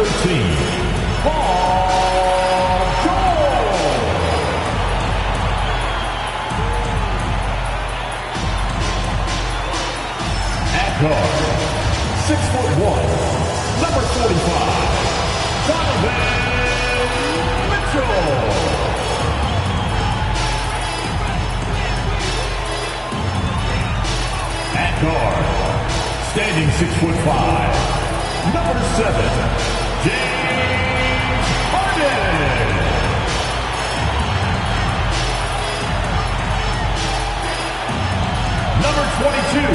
13, at guard, 6'1", number 45, Donovan Mitchell. At guard, standing 6'5", number 7, James Harden. Number 22,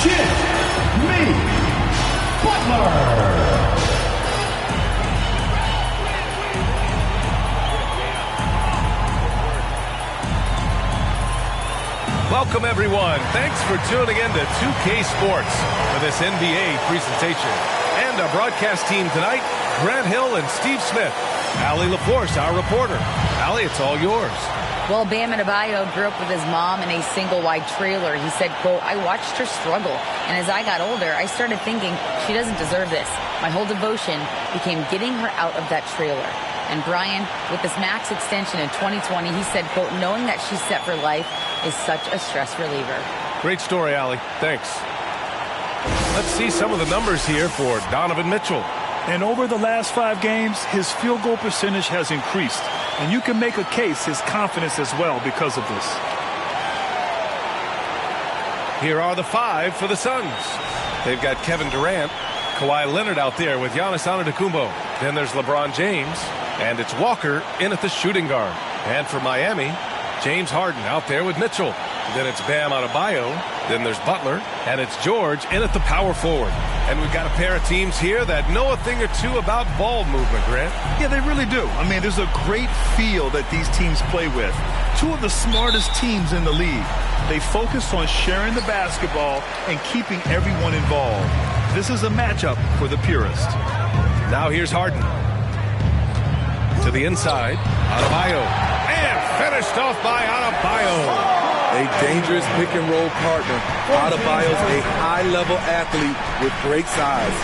Jimmy Butler. Welcome, everyone. Thanks for tuning in to 2K Sports for this NBA presentation. And our broadcast team tonight, Grant Hill and Steve Smith. Allie LaForce, our reporter. Allie, it's all yours. Well, Bam Adebayo grew up with his mom in a single-wide trailer. He said, quote, "I watched her struggle, and as I got older, I started thinking she doesn't deserve this. My whole devotion became getting her out of that trailer." And Brian, with this max extension in 2020, he said, quote, "Knowing that she's set for life is such a stress reliever." Great story, Allie. Thanks. Let's see some of the numbers here for Donovan Mitchell. And over the last 5 games, his field goal percentage has increased. And you can make a case his confidence as well because of this. Here are the 5 for the Suns. They've got Kevin Durant, Kawhi Leonard out there with Giannis Antetokounmpo. Then there's LeBron James, and it's Walker in at the shooting guard. And for Miami, James Harden out there with Mitchell. Then it's Bam Adebayo. Then there's Butler, and it's George in at the power forward. And we've got a pair of teams here that know a thing or two about ball movement, Grant. Yeah, they really do. I mean, there's a great feel that these teams play with. 2 of the smartest teams in the league. They focus on sharing the basketball and keeping everyone involved. This is a matchup for the purist. Now here's Harden. To the inside, Adebayo. And finished off by Adebayo. A dangerous pick-and-roll partner. Adebayo's a high-level athlete with great size.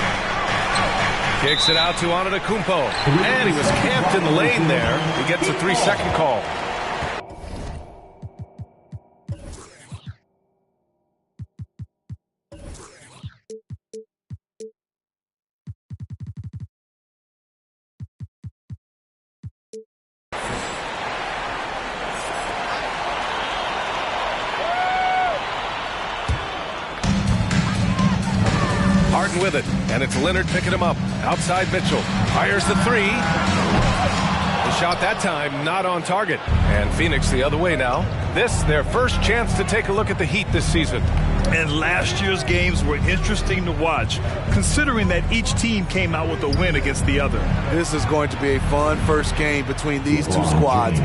Kicks it out to Antetokounmpo. And he was camped in the lane there. He gets a 3-second call. Harden with it, and it's Leonard picking him up. Outside Mitchell, fires the 3. The shot that time not on target. And Phoenix the other way now. This, their first chance to take a look at the Heat this season. And last year's games were interesting to watch, considering that each team came out with a win against the other. This is going to be a fun first game between these 2 squads.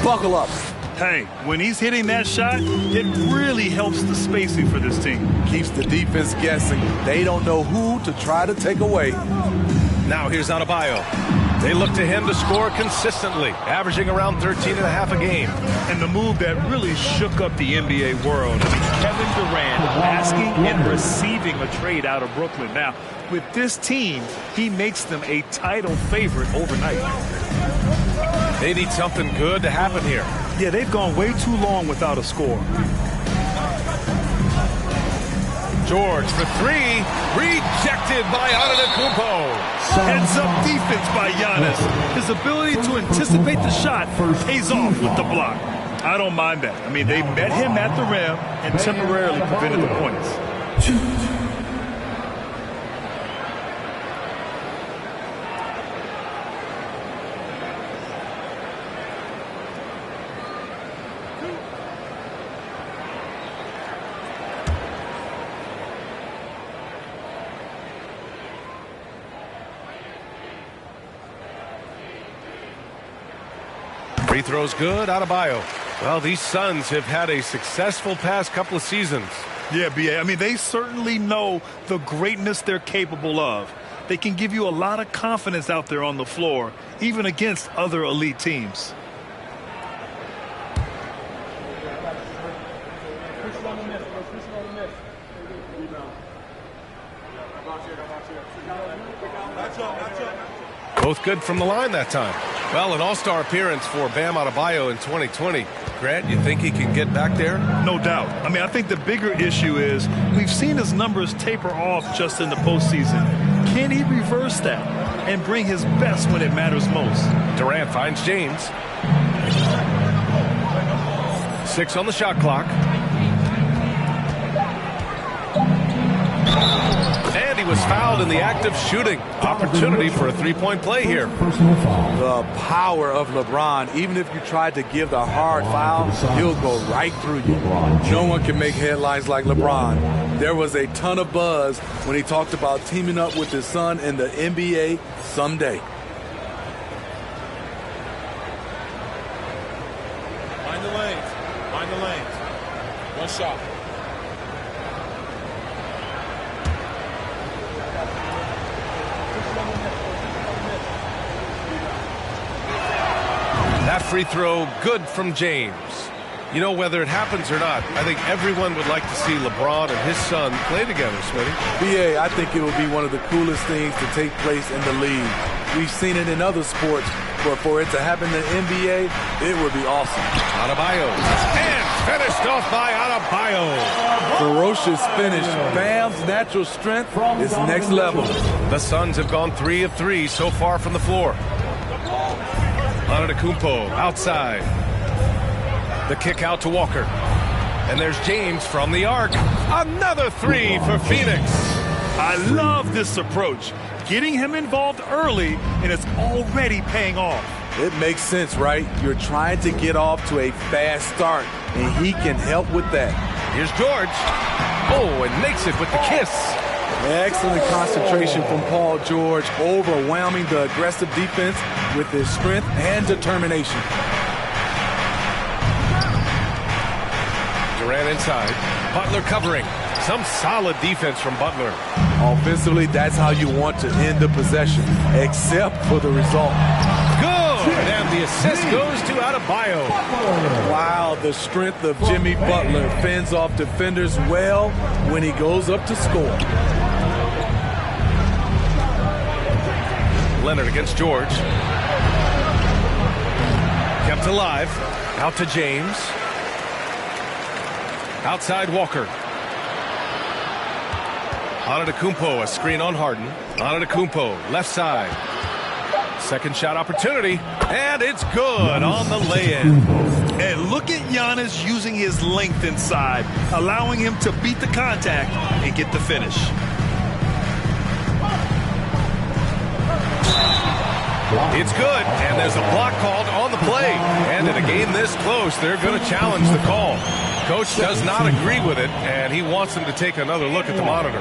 Buckle up. Hey, when he's hitting that shot, it really helps the spacing for this team. Keeps the defense guessing. They don't know who to try to take away. Now here's Adebayo. They look to him to score consistently, averaging around 13.5 a game. And the move that really shook up the NBA world, Kevin Durant asking and receiving a trade out of Brooklyn. Now, with this team, he makes them a title favorite overnight. They need something good to happen here. Yeah, they've gone way too long without a score. George for 3, rejected by Antetokounmpo. Heads-up defense by Giannis. His ability to anticipate the shot pays off with the block. I don't mind that. I mean, they met him at the rim and temporarily prevented the points. Free throws good, Adebayo. Well, these Suns have had a successful past couple of seasons. Yeah, B.A. I mean, they certainly know the greatness they're capable of. They can give you a lot of confidence out there on the floor, even against other elite teams. Match up. Both good from the line that time. Well, an all-star appearance for Bam Adebayo in 2020. Grant, you think he can get back there? No doubt. I mean, I think the bigger issue is we've seen his numbers taper off just in the postseason. Can he reverse that and bring his best when it matters most? Durant finds James. 6 on the shot clock. And he was fouled in the act of shooting. Opportunity for a three-point play here. The power of LeBron. Even if you tried to give the hard foul, he'll go right through you. No one can make headlines like LeBron. There was a ton of buzz when he talked about teaming up with his son in the NBA someday. Find the lanes. Find the lanes. One shot. That free throw, good from James. You know, whether it happens or not, I think everyone would like to see LeBron and his son play together, Smitty. BA, I think it would be one of the coolest things to take place in the league. We've seen it in other sports, but for it to happen in the NBA, it would be awesome. Adebayo. And finished off by Adebayo. Ferocious finish. Bam's natural strength is next level. The Suns have gone 3 of 3 so far from the floor. Antetokounmpo outside. The kick out to Walker. And there's James from the arc. Another 3 for Phoenix. I love this approach. Getting him involved early, and it's already paying off. It makes sense, right? You're trying to get off to a fast start, and he can help with that. Here's George. Oh, and makes it with the kiss. Excellent concentration from Paul George, overwhelming the aggressive defense with his strength and determination. Durant inside. Butler covering. Some solid defense from Butler. Offensively, that's how you want to end the possession, except for the result. Good! And the assist goes to Adebayo. Wow, the strength of Jimmy Butler fends off defenders well when he goes up to score. Leonard against George. Kept alive. Out to James. Outside Walker. Antetokounmpo, a screen on Harden. Antetokounmpo, left side. Second shot opportunity. And it's good on the lay-in. And look at Giannis using his length inside, allowing him to beat the contact and get the finish. It's good, and there's a block called on the play. And in a game this close, they're going to challenge the call. Coach does not agree with it, and he wants them to take another look at the monitor.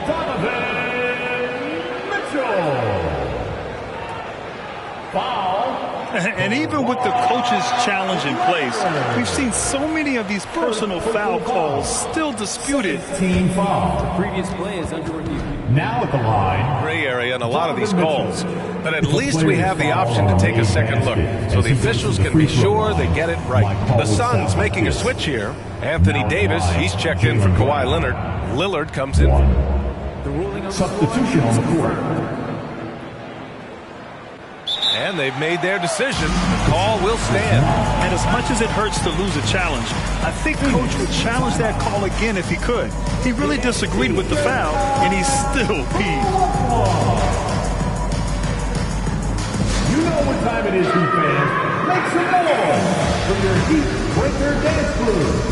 And even with the coach's challenge in place, we've seen so many of these personal foul calls still disputed. Team foul. The previous play is under review. Now at the line. Gray area in a lot of these calls, but at least we have the option to take a second look, so the officials can be sure they get it right. The Suns making a switch here. Anthony Davis, he's checked in for Kawhi Leonard. Lillard comes in. The ruling Substitution on the court. And they've made their decision. The call will stand. And as much as it hurts to lose a challenge, I think Coach would challenge that call again if he could. He really disagreed with the foul, and he's still peeved. You know what time it is, Heat fans. Make some noise for your Heat Breaker Dance Crew.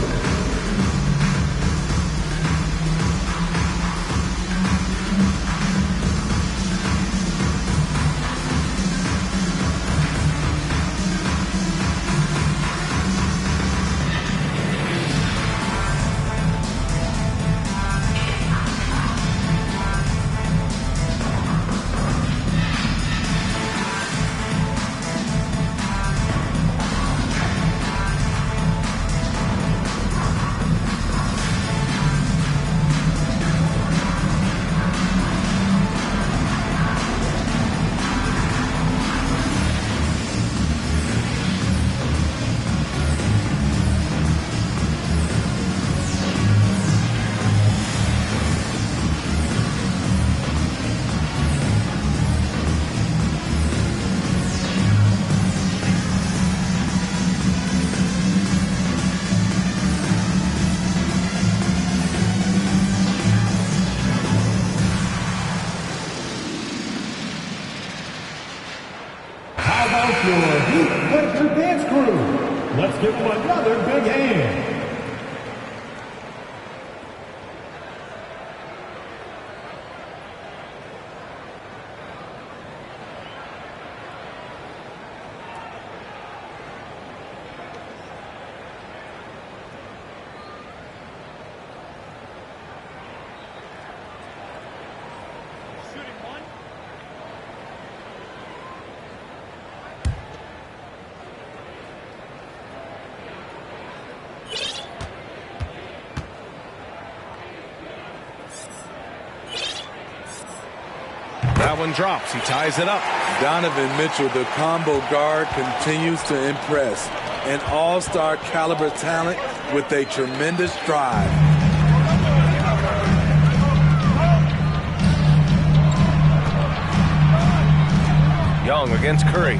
How about your Heat Winter Dance Crew? Let's give them another big hand. That one drops. He ties it up. Donovan Mitchell, the combo guard, continues to impress. An all-star caliber talent with a tremendous drive. Young against Curry.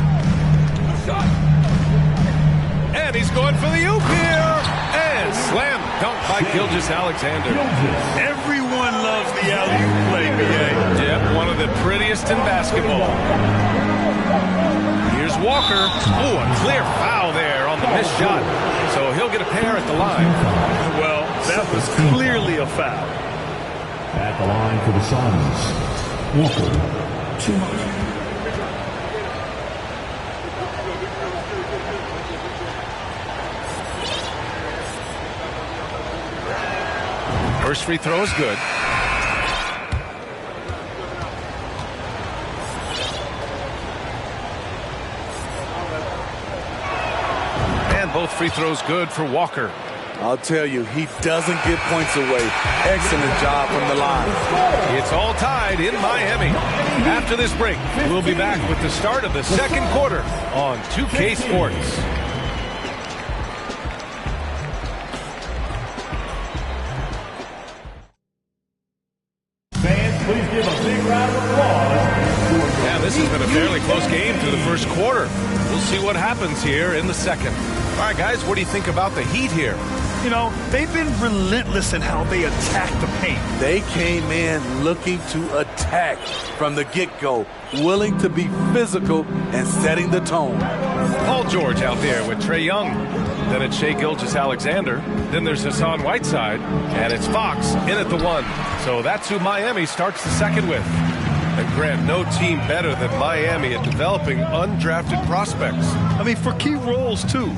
And he's going for the oop here. And slam dunk by Gilgeous-Alexander. Everyone loves the alley-oop play, B.A. Yep, one of the prettiest in basketball. Here's Walker. Oh, a clear foul there on the missed shot. So he'll get a pair at the line. Well, that was clearly a foul. At the line for the Suns, Walker. Too much. First free throw is good. And both free throws good for Walker. I'll tell you, he doesn't give points away. Excellent job from the line. It's all tied in Miami. After this break, we'll be back with the start of the second quarter on 2K Sports. Please give a big round of applause. Yeah, this has been a fairly close game through the first quarter. We'll see what happens here in the second. All right, guys, what do you think about the Heat here? You know, they've been relentless in how they attack the paint. They came in looking to attack from the get-go, willing to be physical and setting the tone. Paul George out there with Trae Young. Then it's Shai Gilgeous-Alexander. Then there's Hassan Whiteside. And it's Fox in at the one. So that's who Miami starts the second with. And Grant, no team better than Miami at developing undrafted prospects. I mean, for key roles, too.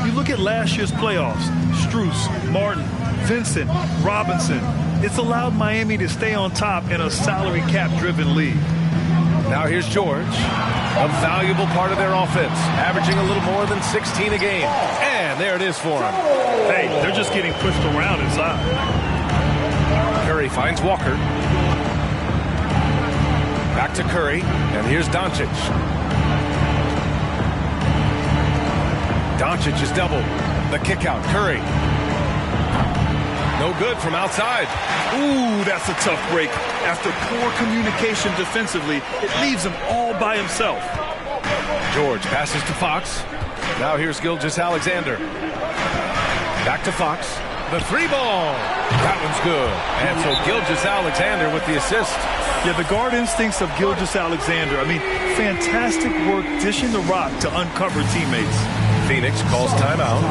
You look at last year's playoffs. Strus, Martin, Vincent, Robinson. It's allowed Miami to stay on top in a salary cap-driven league. Now here's George, a valuable part of their offense, averaging a little more than 16 a game. And there it is for him. Hey, they're just getting pushed around inside. Curry finds Walker. Back to Curry, and here's Doncic. Doncic is doubled. The kick out, Curry. No good from outside. Ooh, that's a tough break. After poor communication defensively, it leaves him all by himself. George passes to Fox. Now here's Gilgeous-Alexander. Back to Fox. The three ball. That one's good. And so Gilgeous-Alexander with the assist. Yeah, the guard instincts of Gilgeous-Alexander. I mean, fantastic work dishing the rock to uncover teammates. Phoenix calls timeout.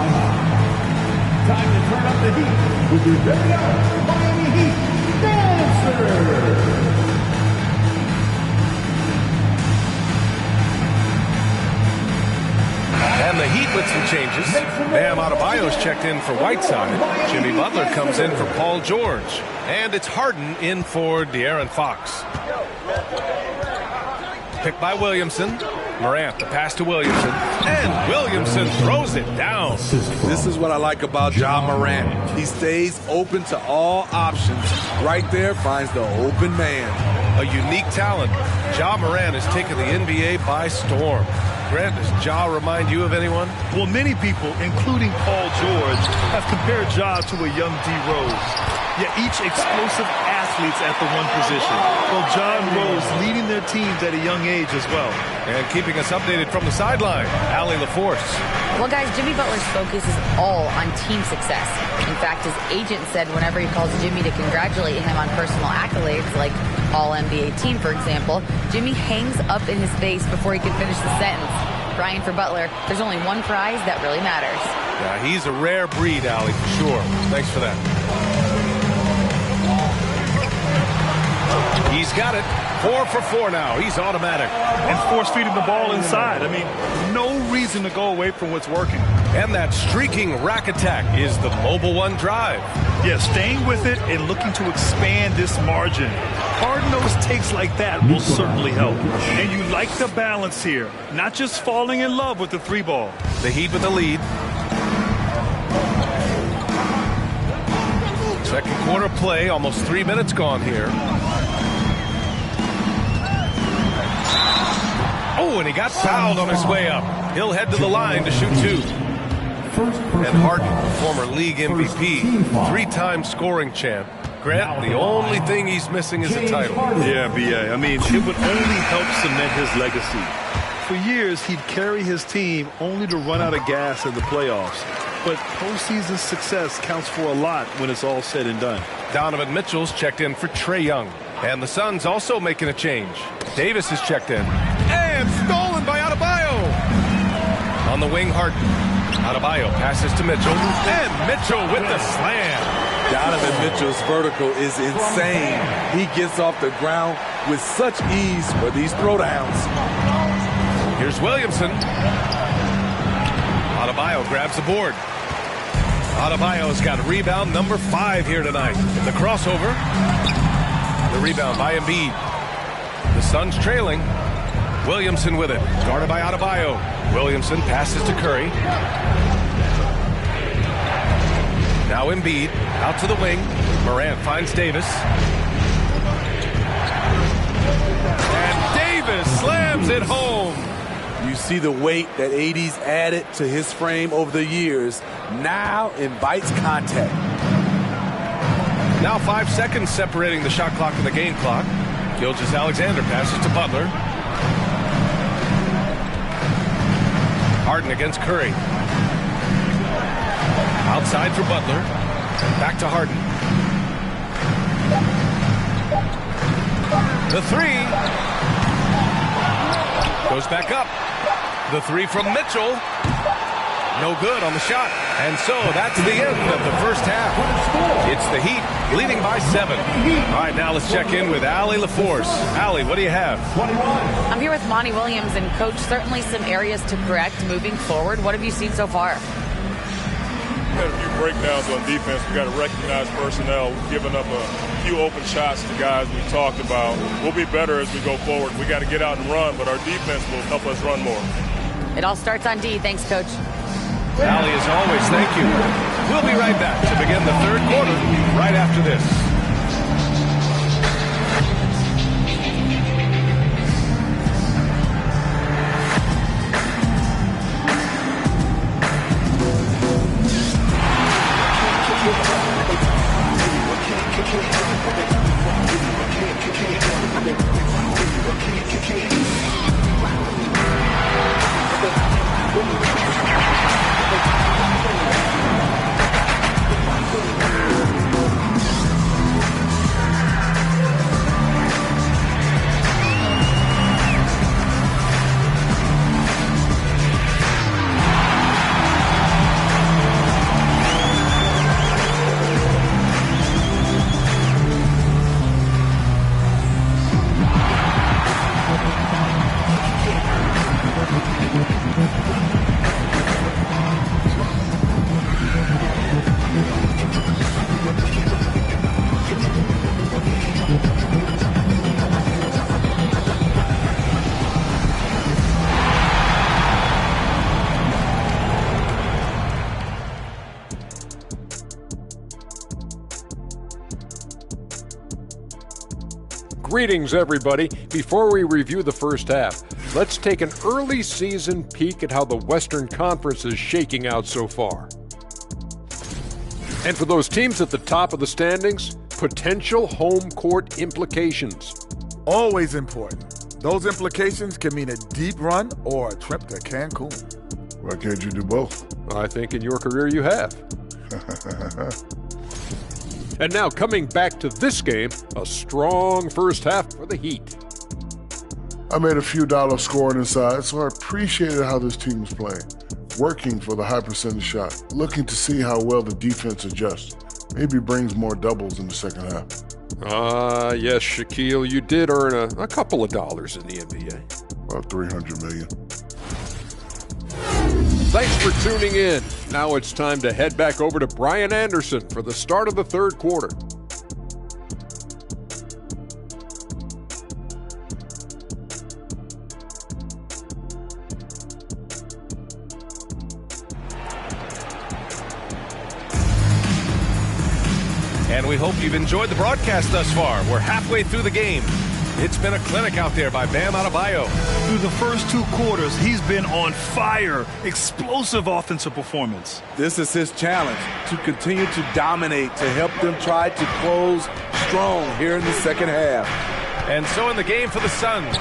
Time to turn up the heat with your very own Miami Heat Dancer. And the Heat with some changes. Bam Adebayo's checked in for Whiteside. Jimmy Butler comes in for Paul George. And it's Harden in for De'Aaron Fox. Picked by Williamson. Morant, the pass to Williamson. And Williamson throws it down. This is what I like about Ja Morant. He stays open to all options. Right there finds the open man. A unique talent. Ja Morant has taken the NBA by storm. Grant, does Ja remind you of anyone? Well, many people, including Paul George, have compared Ja to a young D. Rose. Yet each explosive athletes at the one position. Well, Ja and Rose leading their teams at a young age as well. And keeping us updated from the sideline, Allie LaForce. Well, guys, Jimmy Butler's focus is all on team success. In fact, his agent said whenever he calls Jimmy to congratulate him on personal accolades, like All-NBA team, for example, Jimmy hangs up in his face before he can finish the sentence. Crying for Butler. There's only one prize that really matters. Yeah, he's a rare breed, Allie, for sure. Thanks for that. He's got it. 4 for 4 now. He's automatic. And force-feeding the ball inside. I mean, no reason to go away from what's working. And that streaking rack attack is the Mobile One drive. Yeah, staying with it and looking to expand this margin. Hard-nosed takes like that will certainly help. And you like the balance here. Not just falling in love with the 3-ball. The Heat with the lead. Second quarter play, almost 3 minutes gone here. Oh, and he got fouled on his way up. He'll head to the line to shoot 2. And Harden, former league MVP, 3-time scoring champ. Grant, the only thing he's missing is a title. Yeah, B.A. I mean, it would only help cement his legacy. For years, he'd carry his team only to run out of gas in the playoffs. But postseason success counts for a lot when it's all said and done. Donovan Mitchell's checked in for Trae Young. And the Suns also making a change. Davis is checked in. And stolen by Adebayo. On the wing, Harden. Adebayo passes to Mitchell. And Mitchell with the slam. Donovan Mitchell's vertical is insane. He gets off the ground with such ease for these throwdowns. Here's Williamson. Adebayo grabs the board. Adebayo's got rebound number 5 here tonight. The crossover. The rebound by Embiid. The Suns trailing. Williamson with it. Guarded by Adebayo. Williamson passes to Curry. Now Embiid out to the wing. Morant finds Davis. And Davis slams it home. You see the weight that AD's added to his frame over the years. Now invites contact. Now 5 seconds separating the shot clock and the game clock. Gilgeous-Alexander passes to Butler. Harden against Curry. Outside for Butler. Back to Harden. The 3. Goes back up. The 3 from Mitchell. No good on the shot. And so that's the end of the first half. It's the Heat leading by 7. All right, now let's check in with Allie LaForce. Allie, what do you have? I'm here with Monty Williams, and Coach, certainly some areas to correct moving forward. What have you seen so far? We had a few breakdowns on defense. We got to recognize personnel. We've given up a few open shots to guys we talked about. We'll be better as we go forward. We got to get out and run, but our defense will help us run more. It all starts on D. Thanks, Coach. Allie, as always, thank you. We'll be right back to begin the third quarter right after this. Greetings, everybody. Before we review the first half, let's take an early season peek at how the Western Conference is shaking out so far. And for those teams at the top of the standings, potential home court implications. Always important. Those implications can mean a deep run or a trip to Cancun. Why can't you do both? I think in your career you have. And now coming back to this game, a strong first half for the Heat. I made a few dollars scoring inside, so I appreciated how this team is playing. Working for the high percentage shot, looking to see how well the defense adjusts. Maybe brings more doubles in the second half. Yes, Shaquille, you did earn a couple of dollars in the NBA. About $300 million. Thanks for tuning in. Now it's time to head back over to Brian Anderson for the start of the third quarter. And we hope you've enjoyed the broadcast thus far. We're halfway through the game. It's been a clinic out there by Bam Adebayo. Through the first 2 quarters, he's been on fire. Explosive offensive performance. This is his challenge, to continue to dominate, to help them try to close strong here in the second half. And so in the game for the Suns,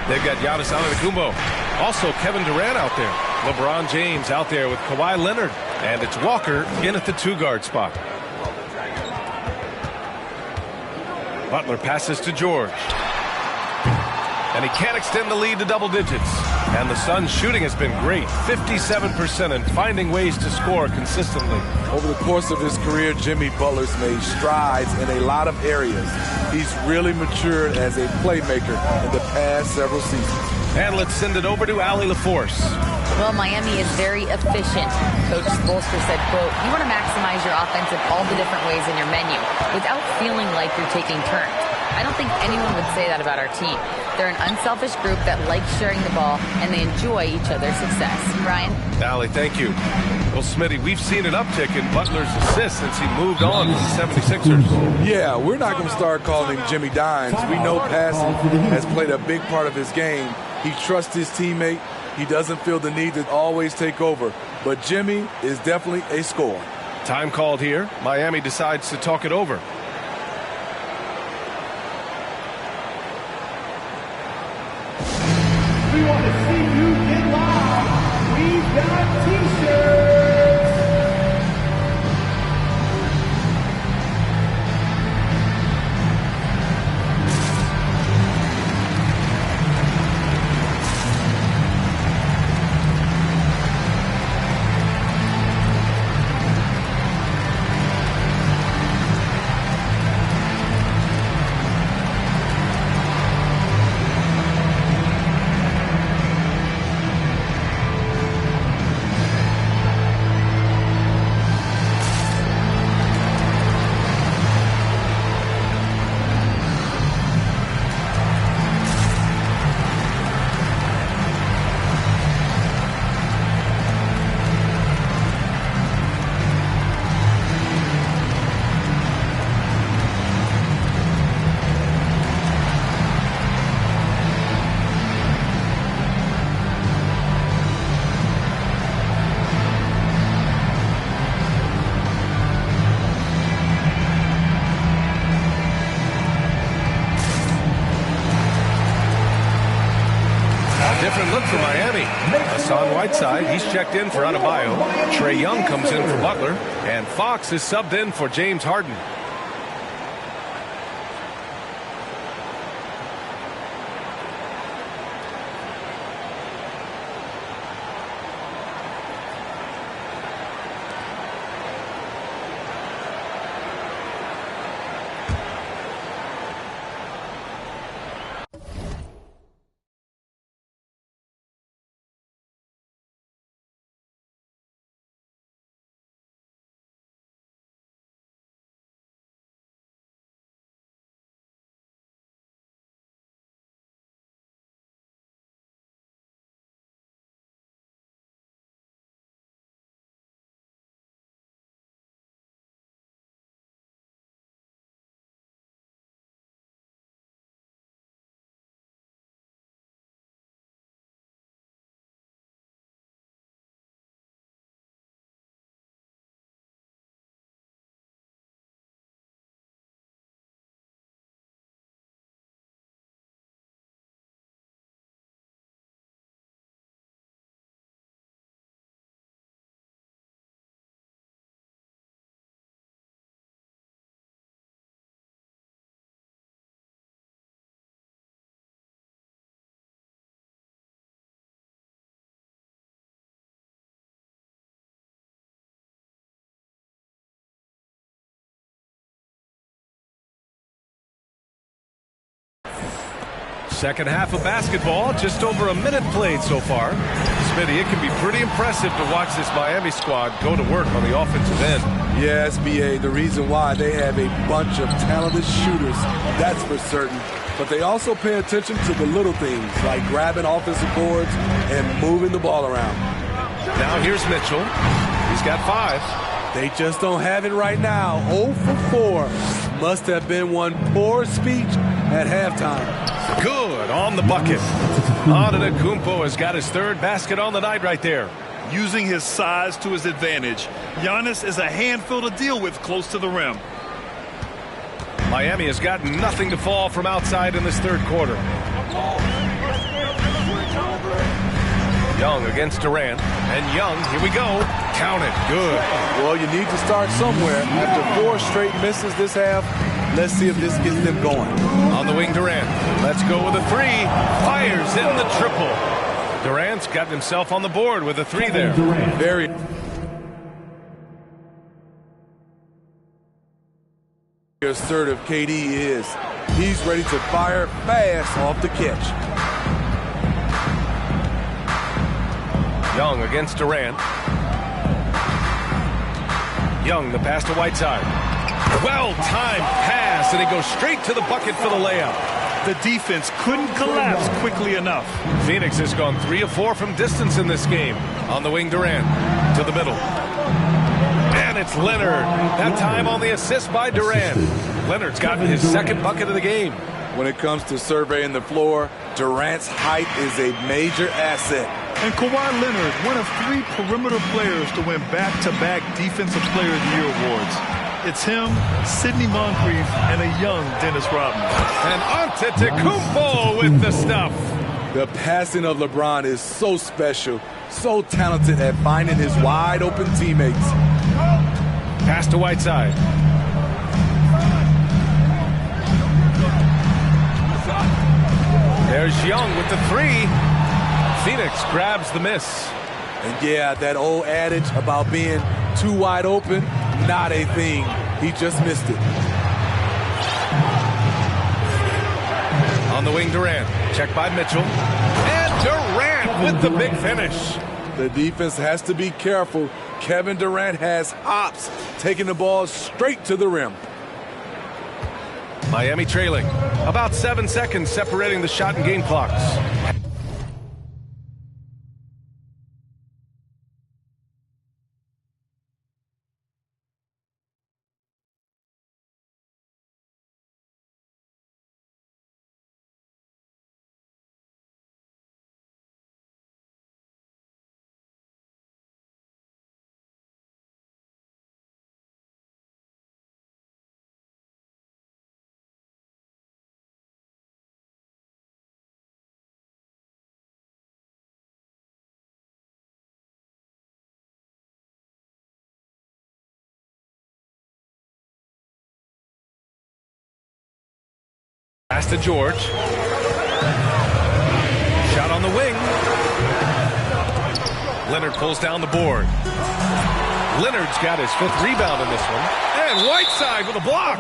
they've got Giannis Antetokounmpo. Also Kevin Durant out there. LeBron James out there with Kawhi Leonard. And it's Walker in at the 2-guard spot. Butler passes to George. And he can't extend the lead to double digits. And the Suns' shooting has been great, 57%, and finding ways to score consistently. Over the course of his career, Jimmy Butler's made strides in a lot of areas. He's really matured as a playmaker in the past several seasons. And let's send it over to Allie LaForce. Well, Miami is very efficient. Coach Spoelstra said, quote, you want to maximize your offense in all the different ways in your menu without feeling like you're taking turns. I don't think anyone would say that about our team. They're an unselfish group that likes sharing the ball, and they enjoy each other's success. Brian? Allie, thank you. Well, Smitty, we've seen an uptick in Butler's assists since he moved on from the 76ers. Yeah, we're not going to start calling him Jimmy Dimes. We know passing has played a big part of his game. He trusts his teammate. He doesn't feel the need to always take over. But Jimmy is definitely a scorer. Time called here. Miami decides to talk it over. We want to see you get live. We've got t-shirts. Different look for Miami. Hassan Whiteside, he's checked in for Adebayo. Trae Young comes in for Butler. And Fox is subbed in for James Harden. Second half of basketball, just over a minute played so far. Smitty, it can be pretty impressive to watch this Miami squad go to work on the offensive end. Yes, BA, the reason why they have a bunch of talented shooters, that's for certain. But they also pay attention to the little things, like grabbing offensive boards and moving the ball around. Now here's Mitchell. He's got 5. They just don't have it right now. 0 for 4. Must have been one poor speech at halftime. Good on the bucket. Antetokounmpo has got his 3rd basket on the night right there. Using his size to his advantage, Giannis is a handful to deal with close to the rim. Miami has got nothing to fall from outside in this 3rd quarter. Young against Durant. And Young, here we go. Count it. Good. Well, you need to start somewhere. After 4 straight misses this half, let's see if this gets them going. On the wing, Durant. Let's go with a 3. Fires in the triple. Durant's got himself on the board with a 3 there. Very assertive KD is. He's ready to fire fast off the catch. Young against Durant. Young, the pass to Whiteside. Well-timed pass, and he goes straight to the bucket for the layup. The defense couldn't collapse quickly enough. Phoenix has gone 3 of 4 from distance in this game. On the wing, Durant to the middle. And it's Leonard. That time on the assist by Durant. Leonard's gotten his 2nd bucket of the game. When it comes to surveying the floor, Durant's height is a major asset. And Kawhi Leonard, one of 3 perimeter players to win back-to-back Defensive Player of the Year awards. It's him, Sidney Moncrief, and a young Dennis Rodman. And Antetokounmpo with the stuff. The passing of LeBron is so special, so talented at finding his wide-open teammates. Pass to Whiteside. There's Young with the 3. Phoenix grabs the miss. And yeah, that old adage about being too wide open, not a thing. He just missed it. On the wing, Durant. Check by Mitchell. And Durant with the big finish. The defense has to be careful. Kevin Durant has hops, taking the ball straight to the rim. Miami trailing. About 7 seconds separating the shot and game clocks. Pass to George. Shot on the wing. Leonard pulls down the board. Leonard's got his 5th rebound in this one. And Whiteside with a block.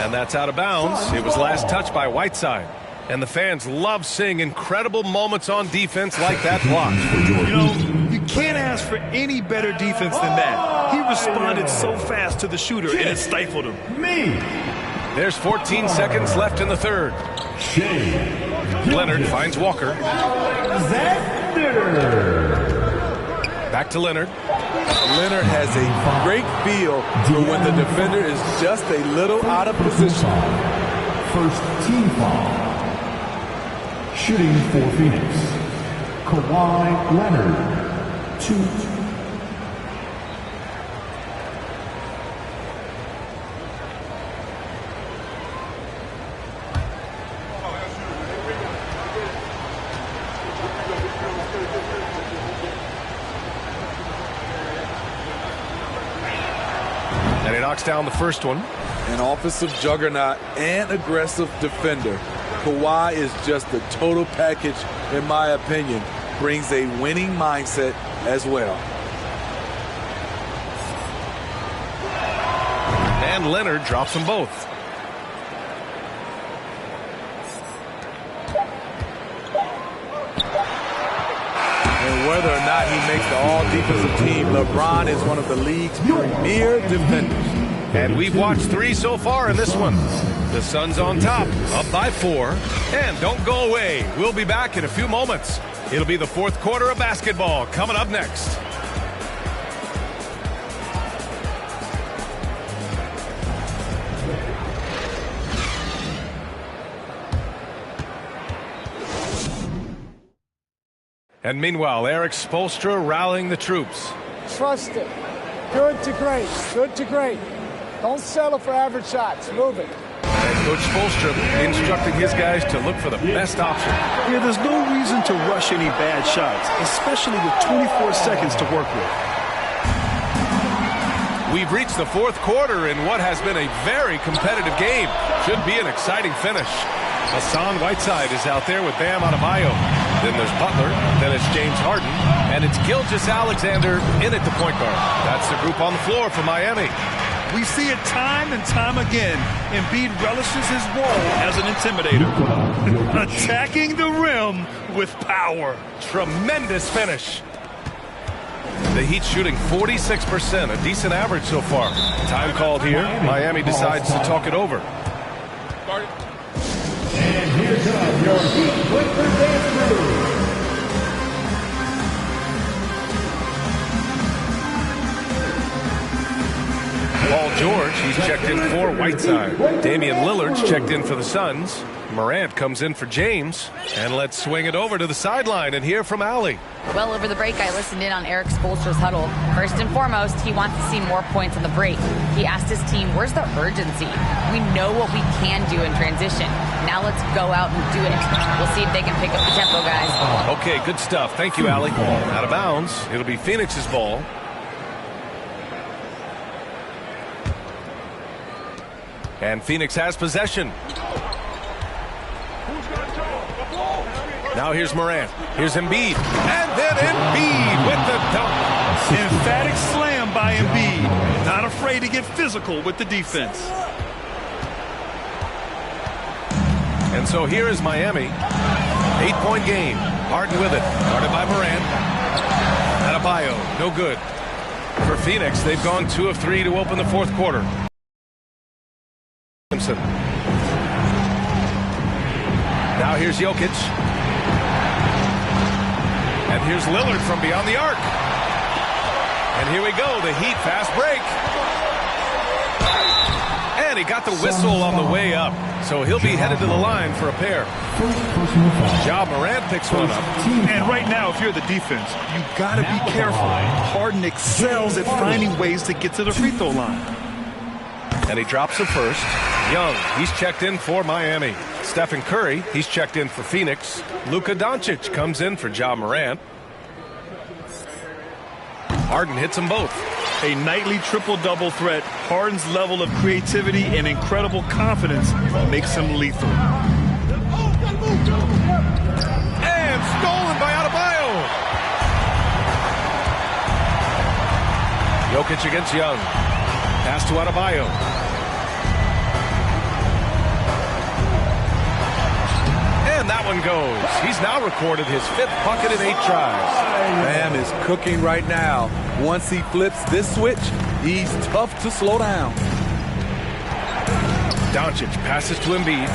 And that's out of bounds. It was last touched by Whiteside. And the fans love seeing incredible moments on defense like that block. You know, you can't ask for any better defense than that. He responded so fast to the shooter, and it stifled him. There's 14 seconds left in the 3rd. Leonard finds Walker. Back to Leonard. Leonard has a great feel for when the defender is just a little out of position. First team foul. Shooting for Phoenix, Kawhi Leonard, 2. And he knocks down the first one. An offensive juggernaut and aggressive defender. Kawhi is just the total package, in my opinion. Brings a winning mindset as well. And Leonard drops them both. whether or not he makes the all-defensive team, LeBron is one of the league's premier defenders. And we've watched 3 so far in this one. The Suns on top, up by 4. And don't go away. We'll be back in a few moments. It'll be the 4th quarter of basketball coming up next. And meanwhile, Eric Spoelstra rallying the troops. Trust it. Good to great. Good to great. Don't settle for average shots. Move it. And Coach Spoelstra instructing his guys to look for the best option. Yeah, there's no reason to rush any bad shots, especially with 24 seconds to work with. We've reached the 4th quarter in what has been a very competitive game. Should be an exciting finish. Hassan Whiteside is out there with Bam Adebayo. Then there's Butler. Then it's James Harden. And it's Gilgeous-Alexander in at the point guard. That's the group on the floor for Miami. We see it time and time again. Embiid relishes his role as an intimidator. Attacking the rim with power. Tremendous finish. The Heat shooting 46%, a decent average so far. Time called here. Miami decides to talk it over. And here comes your Heat winter dance crew. Paul George, he's checked in for Whiteside. Damian Lillard's checked in for the Suns. Morant comes in for James. And let's swing it over to the sideline and hear from Allie. Well, over the break, I listened in on Eric Spoelstra's huddle. First and foremost, he wants to see more points on the break. He asked his team, where's the urgency? We know what we can do in transition. Now let's go out and do it. We'll see if they can pick up the tempo, guys. Okay, good stuff. Thank you, Allie. Out of bounds. It'll be Phoenix's ball. And Phoenix has possession. Now here's Morant. Here's Embiid. And then Embiid with the dunk. Emphatic slam by Embiid. Not afraid to get physical with the defense. And so here is Miami. 8-point game. Harden with it. Guarded by Morant. Adebayo, no good. For Phoenix, they've gone 2 of 3 to open the 4th quarter. Now here's Jokic. And here's Lillard from beyond the arc. And here we go, the Heat fast break. And he got the whistle on the way up. So he'll be headed to the line for a pair. Ja Morant picks one up. And right now, if you're the defense, you got to be careful. Harden excels at finding ways to get to the free throw line. And he drops the first. Young, he's checked in for Miami. Stephen Curry, he's checked in for Phoenix. Luka Doncic comes in for Ja Morant. Harden hits them both. A nightly triple-double threat. Harden's level of creativity and incredible confidence makes him lethal. And stolen by Adebayo. Jokic against Young. Pass to Adebayo. And that one goes. He's now recorded his 5th bucket in 8 tries. Bam is cooking right now. Once he flips this switch, he's tough to slow down. Doncic passes to Embiid.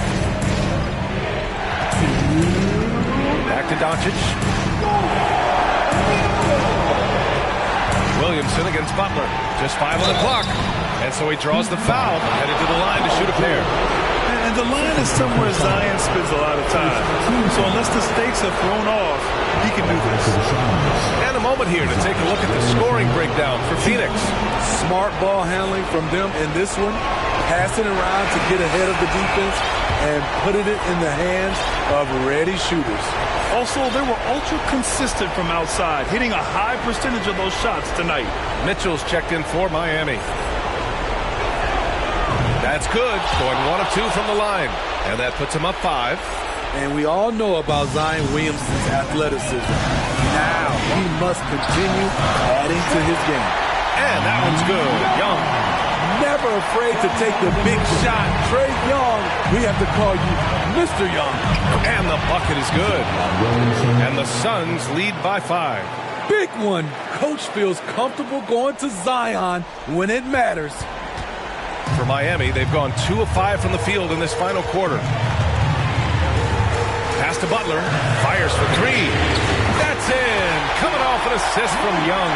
Back to Doncic. Williamson against Butler. Just 5 on the clock. And so he draws the foul, headed to the line to shoot a pair. And the line is somewhere Zion spends a lot of time. So unless the stakes are thrown off, he can do this. And a moment here to take a look at the scoring breakdown for Phoenix. Smart ball handling from them in this one. Passing around to get ahead of the defense and putting it in the hands of ready shooters. Also, they were ultra consistent from outside, hitting a high percentage of those shots tonight. Mitchell's checked in for Miami. That's good. Going 1 of 2 from the line. And that puts him up 5. And we all know about Zion Williamson's athleticism. Now he must continue adding to his game. And that one's good. Young. Never afraid to take the big shot. Trey Young, we have to call you Mr. Young. And the bucket is good. And the Suns lead by 5. Big one. Coach feels comfortable going to Zion when it matters. For Miami, they've gone 2 of 5 from the field in this final quarter. Pass to Butler. Fires for 3. That's in. Coming off an assist from Young.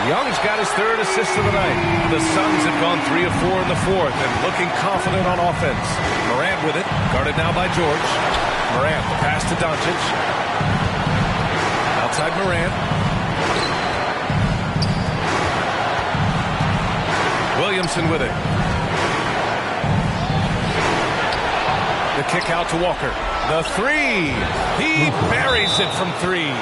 Young's got his 3rd assist of the night. The Suns have gone 3 of 4 in the 4th and looking confident on offense. Morant with it. Guarded now by George. Morant, the pass to Doncic. Outside Morant. Williamson with it. The kick out to Walker. The 3. He buries it from 3.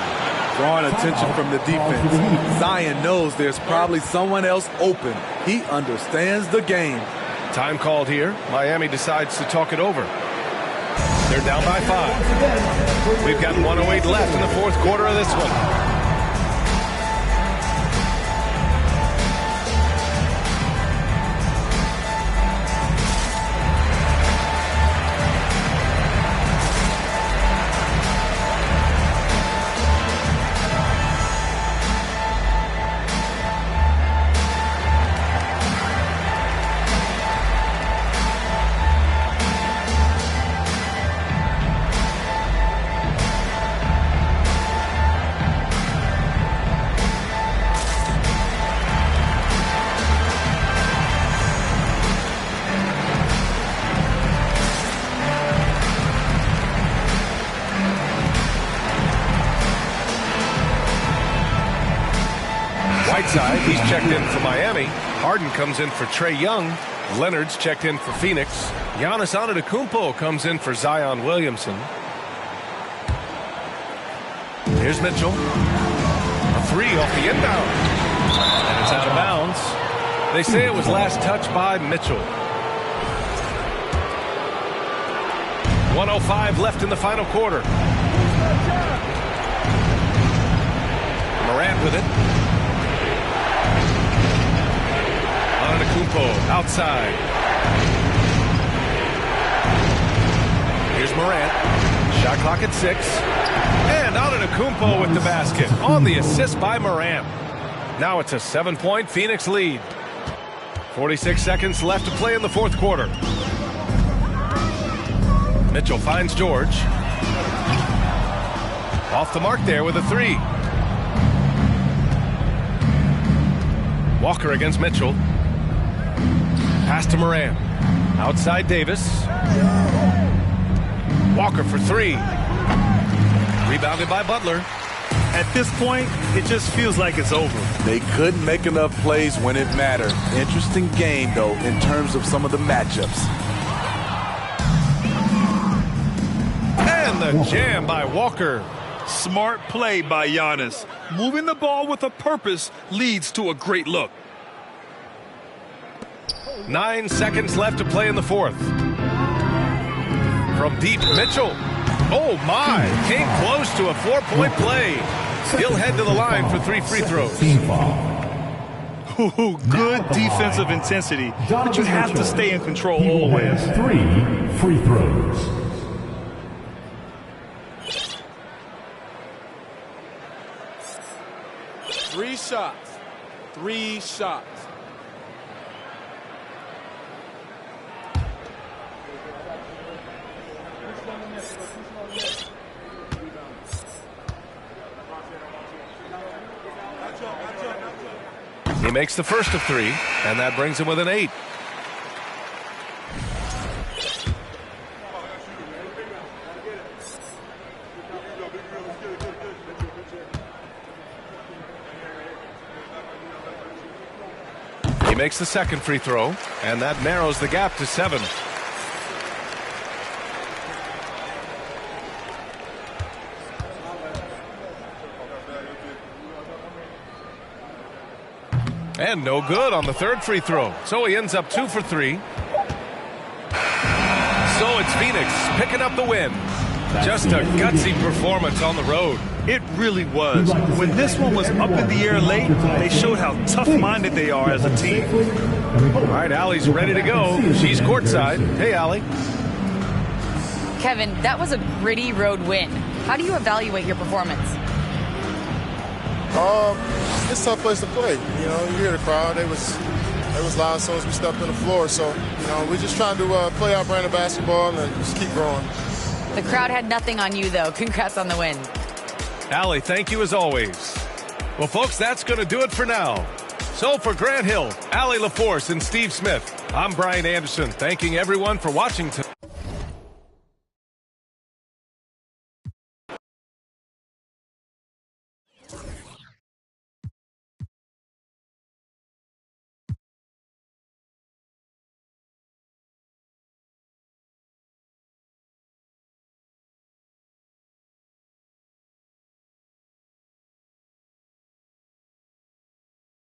Drawing attention from the defense. Zion knows there's probably someone else open. He understands the game. Time called here. Miami decides to talk it over. They're down by 5. We've got 1:08 left in the 4th quarter of this one. Whiteside, he's checked in for Miami. Harden comes in for Trae Young. Leonard's checked in for Phoenix. Giannis Antetokounmpo comes in for Zion Williamson. Here's Mitchell. A 3 off the inbound. And it's out of bounds. They say it was last touched by Mitchell. 1:05 left in the final quarter. Morant with it. Antetokounmpo outside. Here's Morant. Shot clock at 6. And Antetokounmpo with the basket on the assist by Morant. Now it's a 7-point Phoenix lead. 46 seconds left to play in the 4th quarter. Mitchell finds George. Off the mark there with a 3. Walker against Mitchell. Pass to Morant. Outside Davis. Walker for 3. Rebounded by Butler. At this point, it just feels like it's over. They couldn't make enough plays when it mattered. Interesting game, though, in terms of some of the matchups. And the jam by Walker. Smart play by Giannis. Moving the ball with a purpose leads to a great look. 9 seconds left to play in the 4th. From deep, Mitchell. Oh, my. Came close to a 4-point play. He'll head to the line for 3 free throws. Ooh, good defensive intensity, but you have to stay in control always. 3 free throws. Three shots. 3 shots. He makes the first of 3, and that brings him with an 8. He makes the second free throw, and that narrows the gap to 7. And no good on the third free throw. So he ends up 2 for 3. So it's Phoenix picking up the win. Just a gutsy performance on the road. It really was. When this one was up in the air late, they showed how tough-minded they are as a team. All right, Allie's ready to go. She's courtside. Hey, Allie. Kevin, that was a gritty road win. How do you evaluate your performance? It's a tough place to play. You know, you hear the crowd. They was loud as soon as we stepped on the floor. So, you know, we're just trying to play our brand of basketball and just keep growing. The crowd had nothing on you, though. Congrats on the win. Allie, thank you as always. Well, folks, that's going to do it for now. So for Grant Hill, Allie LaForce, and Steve Smith, I'm Brian Anderson, thanking everyone for watching tonight.